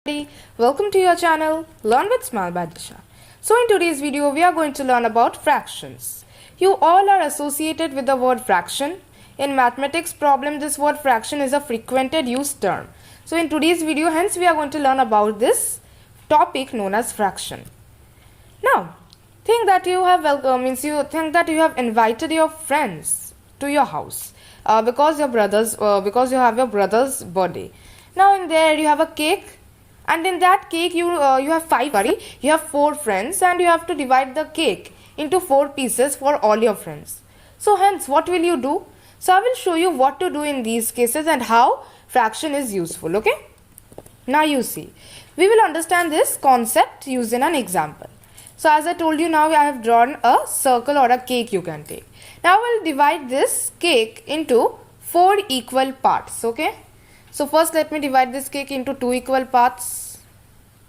everybody, welcome to your channel Learn with Smile by Disha. So in today's video we are going to learn about fractions. You all are associated with the word fraction. In mathematics problem this word fraction is a frequented used term. So in today's video hence we are going to learn about this topic known as fraction. Now think that you have invited your friends to your house because you have your brother's birthday. Now in there you have a cake. And in that cake you have 4 friends and you have to divide the cake into 4 pieces for all your friends. So hence what will you do? So I will show you what to do in these cases and how fraction is useful. Okay. Now you see. We will understand this concept using an example. So as I told you, now I have drawn a circle or a cake you can take. Now I will divide this cake into 4 equal parts. Okay. So first let me divide this cake into 2 equal parts.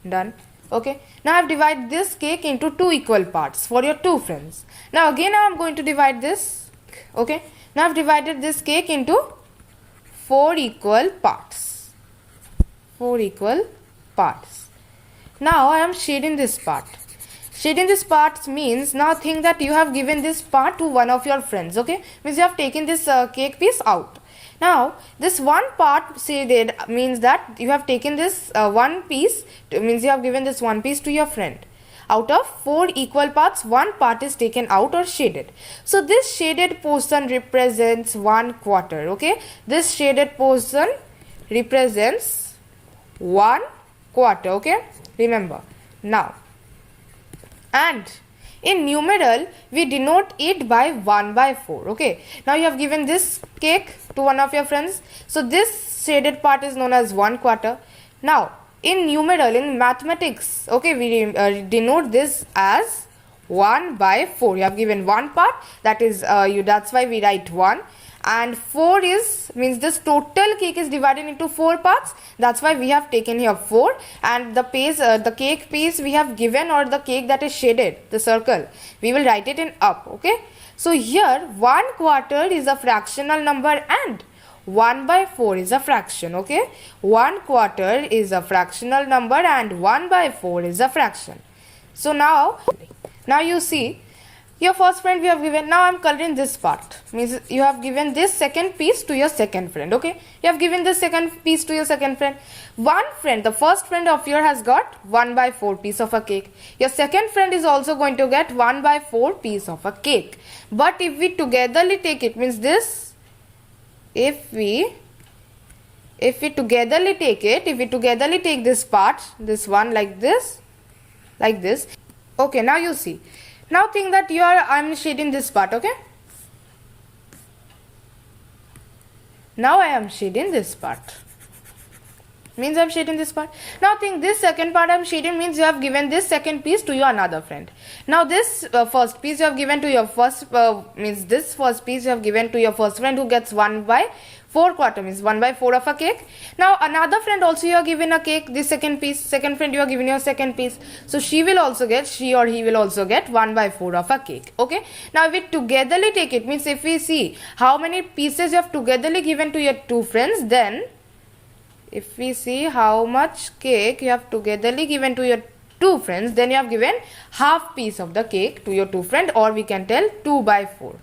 Done. Okay. Now I have divided this cake into 2 equal parts for your 2 friends. Now again I am going to divide this. Okay. Now I have divided this cake into 4 equal parts. 4 equal parts. Now I am shading this part. Shading this part means now think that you have given this part to one of your friends. Okay. Means you have taken this cake piece out. Now this one part shaded means that you have taken this one piece, means you have given this one piece to your friend. Out of 4 equal parts, one part is taken out or shaded. So this shaded portion represents 1/4. Okay, this shaded portion represents 1/4. Okay, remember. Now, and in numeral, we denote it by 1/4. Okay. Now you have given this cake to one of your friends. So this shaded part is known as 1/4. Now in numeral, in mathematics, okay, we denote this as 1/4. You have given one part. That is that's why we write 1. And 4 means this total cake is divided into 4 parts. That's why we have taken here 4. And the cake piece we have given, or the cake that is shaded, the circle, we will write it in up. Okay. So here 1/4 is a fractional number and 1/4 is a fraction. Okay. 1/4 is a fractional number and 1/4 is a fraction. So now you see. Your first friend we have given. Now I am coloring this part. Means you have given this second piece to your second friend. Okay. You have given this second piece to your second friend. One friend, the first friend of yours has got 1/4 piece of a cake. Your second friend is also going to get 1/4 piece of a cake. But if we togetherly take it, means this, if we togetherly take this part, this one like this. Okay, now you see. Now think that I am shading this part. Okay. Now I am shading this part. Means I am shading this part. Now think this second part I am shading means you have given this second piece to your another friend. Now this first piece you have given to your first this first piece you have given to your first friend, who gets 1/4 means 1/4 of a cake. Now another friend also you are given a cake, this second piece, second friend you are giving your second piece. So she or he will also get 1/4 of a cake. Okay. Now if we togetherly take it, means if we see how many pieces you have togetherly given to your 2 friends, then if we see how much cake you have togetherly given to your 2 friends, then you have given half piece of the cake to your 2 friend, or we can tell 2/4.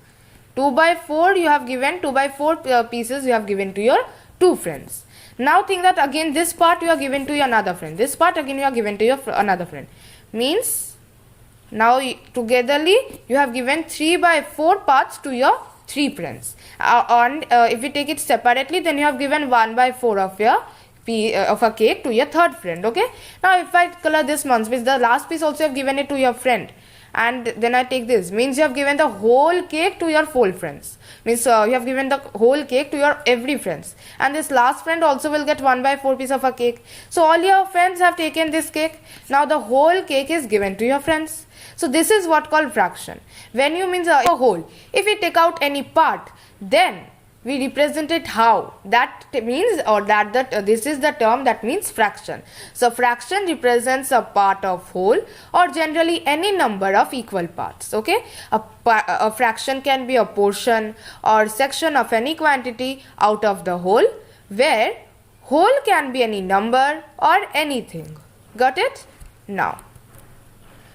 2/4 you have given, 2/4 pieces you have given to your 2 friends. Now think that again this part you are given to your another friend. This part again you are given to your another friend. Means now togetherly you have given 3/4 parts to your 3 friends. And if we take it separately, then you have given 1/4 of a cake to your third friend. Okay. Now if I color this one, means the last piece also you have given it to your friend. And then I take this, means you have given the whole cake to your 4 friends. Means you have given the whole cake to your every friends. And this last friend also will get 1/4 piece of a cake. So all your friends have taken this cake. Now the whole cake is given to your friends. So this is what called fraction. When you means a whole. If we take out any part, then we represent it how? That means, or this is the term that means fraction. So fraction represents a part of whole, or generally any number of equal parts. Okay. A fraction can be a portion or section of any quantity out of the whole, where Whole can be any number or anything. Got it? Now,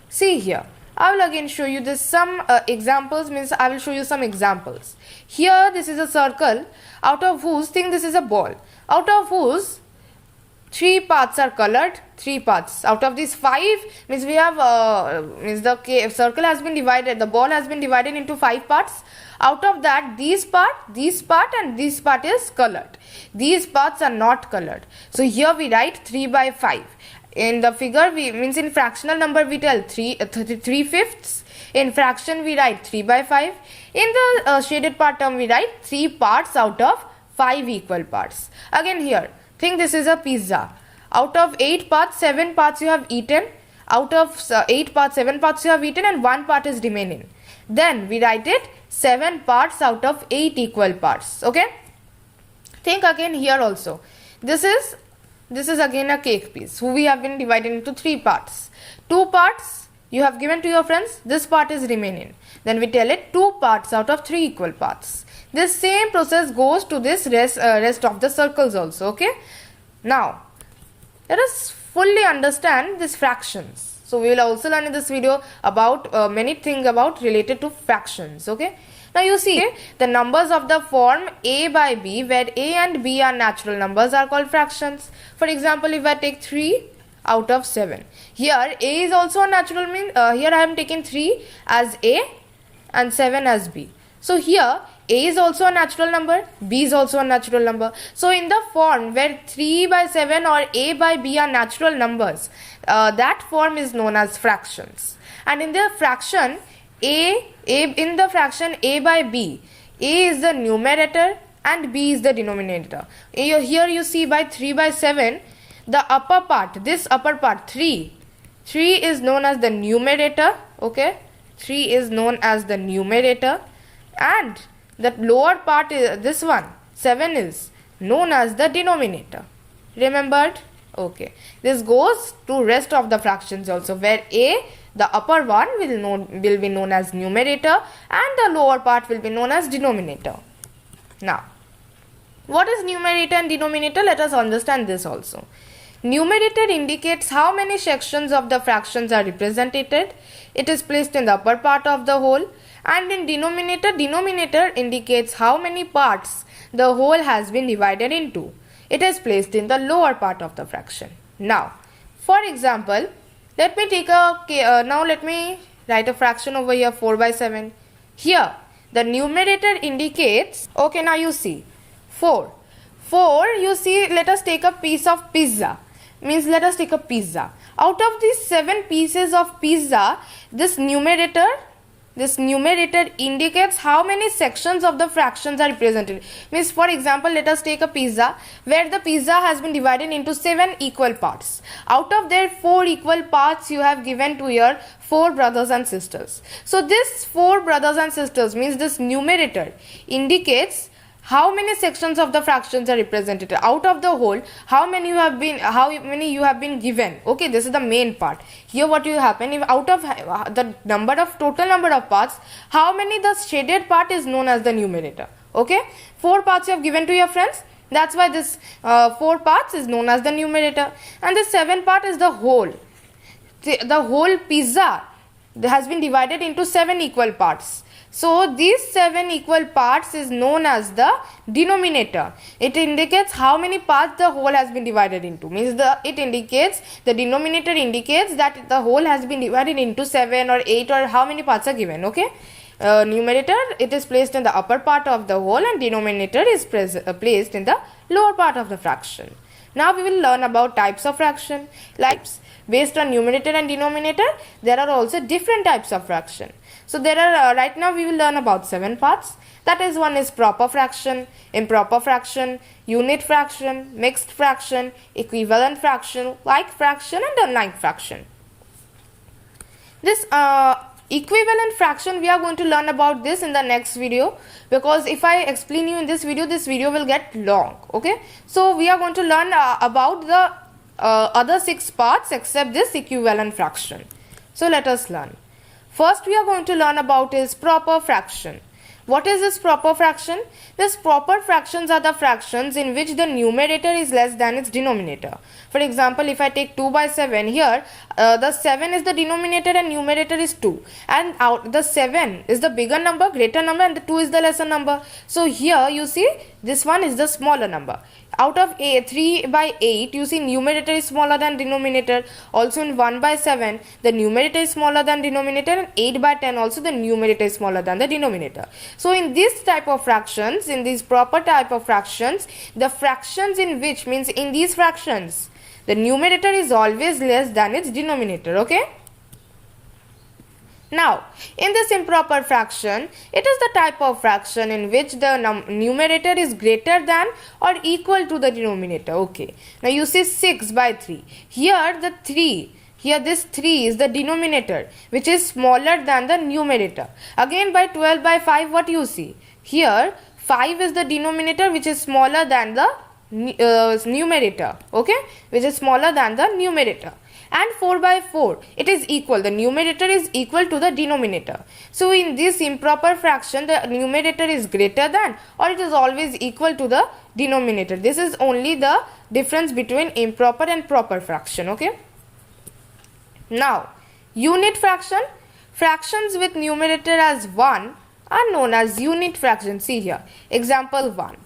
see here. I will again show you this some examples, means I will show you some examples. Here this is a circle out of whose thing this is a ball, out of whose 3 parts are colored, 3 parts. Out of these 5 means we have means the circle has been divided, the ball has been divided into 5 parts. Out of that, this part and this part is colored. These parts are not colored. So here we write 3 by 5. In the figure, we means in fractional number we tell 3/5. In fraction we write 3 by 5. In the shaded part term we write 3 parts out of 5 equal parts. Again here, think this is a pizza. Out of 8 parts, 7 parts you have eaten. Out of 8 parts, 7 parts you have eaten and 1 part is remaining. Then we write it 7 parts out of 8 equal parts. Okay. Think again here also. This is again a cake piece who we have been divided into 3 parts. 2 parts you have given to your friends. This part is remaining. Then we tell it 2 parts out of 3 equal parts. This same process goes to this rest of the circles also. Okay. Now, let us fully understand these fractions. So we will also learn in this video about many things about related to fractions. Okay. Now you see the numbers of the form a by b, where a and b are natural numbers, are called fractions. For example, if I take 3 out of 7, here a is also a natural mean. Here I am taking 3 as a and 7 as b. So here a is also a natural number, b is also a natural number. So in the form where 3 by 7 or a by b are natural numbers, that form is known as fractions. And in the fraction in the fraction a by b, a is the numerator and b is the denominator. Here you see by 3 by 7, the upper part, this upper part 3 is known as the numerator. Okay, 3 is known as the numerator, and the lower part is this one 7 is known as the denominator. Remembered? Okay, this goes to rest of the fractions also, where a, the upper one will be known as numerator and the lower part will be known as denominator. Now, what is numerator and denominator? Let us understand this also. Numerator indicates how many sections of the fractions are represented. It is placed in the upper part of the whole. And in denominator indicates how many parts the whole has been divided into. It is placed in the lower part of the fraction. Now, for example, let me write a fraction over here, 4 by 7. Here, the numerator indicates, okay, now you see, 4, you see, let us take a piece of pizza. Means let us take a pizza. Out of these 7 pieces of pizza, this numerator indicates how many sections of the fractions are represented. Means, for example, let us take a pizza where the pizza has been divided into 7 equal parts. Out of their 4 equal parts you have given to your 4 brothers and sisters. So this 4 brothers and sisters means this numerator indicates how many sections of the fractions are represented. Out of the whole, how many you have been given. Okay, this is the main part. Here what will happen, if out of the total number of parts, how many the shaded part is known as the numerator. Okay, 4 parts you have given to your friends. That's why this 4 parts is known as the numerator. And the 7 part is the whole. The whole pizza has been divided into 7 equal parts. So these 7 equal parts is known as the denominator. It indicates how many parts the whole has been divided into. Means the denominator indicates that the whole has been divided into 7 or 8 or how many parts are given. Okay. Numerator, it is placed in the upper part of the whole, and denominator is placed in the lower part of the fraction. Now we will learn about types of fraction. Based on numerator and denominator, there are also different types of fraction. So there are right now we will learn about 7 parts. That is, one is proper fraction, improper fraction, unit fraction, mixed fraction, equivalent fraction, like fraction and unlike fraction. This equivalent fraction, we are going to learn about this in the next video, because if I explain you in this video will get long. Okay, so we are going to learn about the other 6 parts except this equivalent fraction. So let us learn. First we are going to learn about is proper fraction. What is this proper fraction? These proper fractions are the fractions in which the numerator is less than its denominator. For example, if I take 2 by 7, here the 7 is the denominator and numerator is 2, and the 7 is the bigger number, greater number, and the 2 is the lesser number. So here you see this one is the smaller number. Out of 3 by 8, you see numerator is smaller than denominator. Also in 1 by 7, the numerator is smaller than denominator, and 8 by 10 also the numerator is smaller than the denominator. So in this type of fractions, in these proper type of fractions, the fractions in which means in these fractions, the numerator is always less than its denominator, okay? Now, in this improper fraction, it is the type of fraction in which the numerator is greater than or equal to the denominator. Okay. Now, you see 6 by 3. Here, this 3 is the denominator, which is smaller than the numerator. Again, by 12 by 5, what you see? Here, 5 is the denominator, which is smaller than the numerator. Okay. Which is smaller than the numerator. And 4 by 4, it is equal, the numerator is equal to the denominator. So in this improper fraction, the numerator is greater than or it is always equal to the denominator. This is only the difference between improper and proper fraction, okay? Now, unit fraction, fractions with numerator as 1 are known as unit fraction. See here, example 1,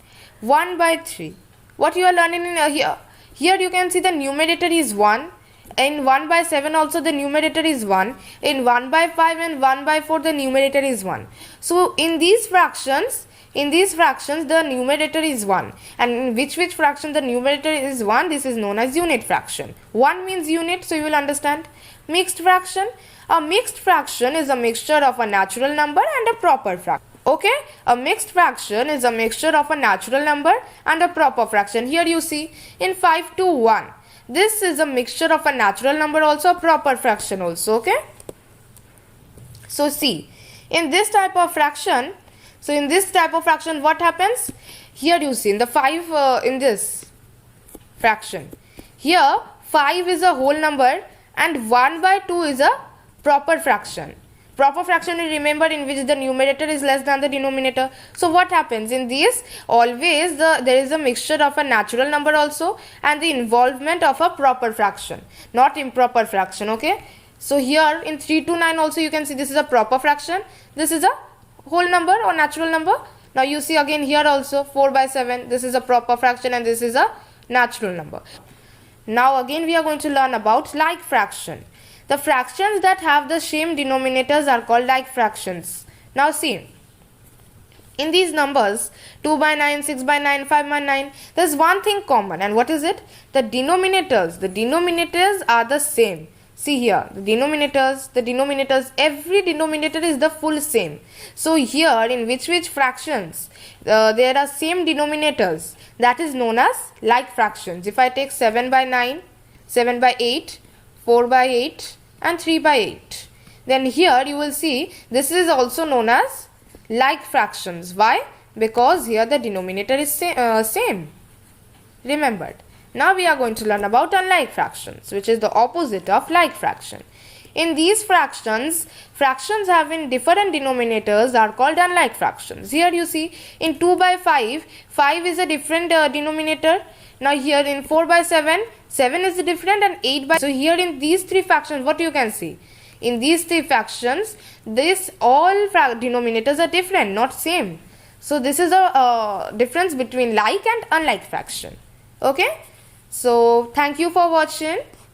1 by 3. What you are learning in here? Here you can see the numerator is 1. In 1 by 7 also the numerator is 1. In 1 by 5 and 1 by 4 the numerator is 1. So in these fractions the numerator is 1. And in which fraction the numerator is 1, this is known as unit fraction. 1 means unit, so you will understand. Mixed fraction. A mixed fraction is a mixture of a natural number and a proper fraction. Okay, a mixed fraction is a mixture of a natural number and a proper fraction. Here you see in 5 to 1. This is a mixture of a natural number also, a proper fraction also, okay? So see, in this type of fraction, what happens? Here you see in the 5, in this fraction, here 5 is a whole number and 1 by 2 is a proper fraction. Proper fraction is, remember, in which the numerator is less than the denominator. So what happens in these? Always there is a mixture of a natural number also and the involvement of a proper fraction, not improper fraction, okay? So here in 3 to 9 also you can see this is a proper fraction. This is a whole number or natural number. Now you see again here also 4 by 7. This is a proper fraction and this is a natural number. Now again we are going to learn about like fraction. The fractions that have the same denominators are called like fractions. Now see, in these numbers 2 by 9, 6 by 9, 5 by 9, there is one thing common, and what is it? The denominators are the same. See here, the denominators, every denominator is the full same. So here in which fractions there are same denominators, that is known as like fractions. If I take 7 by 9, 7 by 8, 4 by 8 and 3 by 8. Then here you will see this is also known as like fractions. Why? Because here the denominator is same. Remembered. Now we are going to learn about unlike fractions, which is the opposite of like fraction. In these fractions having different denominators are called unlike fractions. Here you see in 2 by 5, 5 is a different denominator. Now here in 4 by 7, 7 is different and 8 by... So here in these three fractions, what you can see? In these three fractions, all denominators are different, not same. So this is a difference between like and unlike fraction. Okay? So thank you for watching.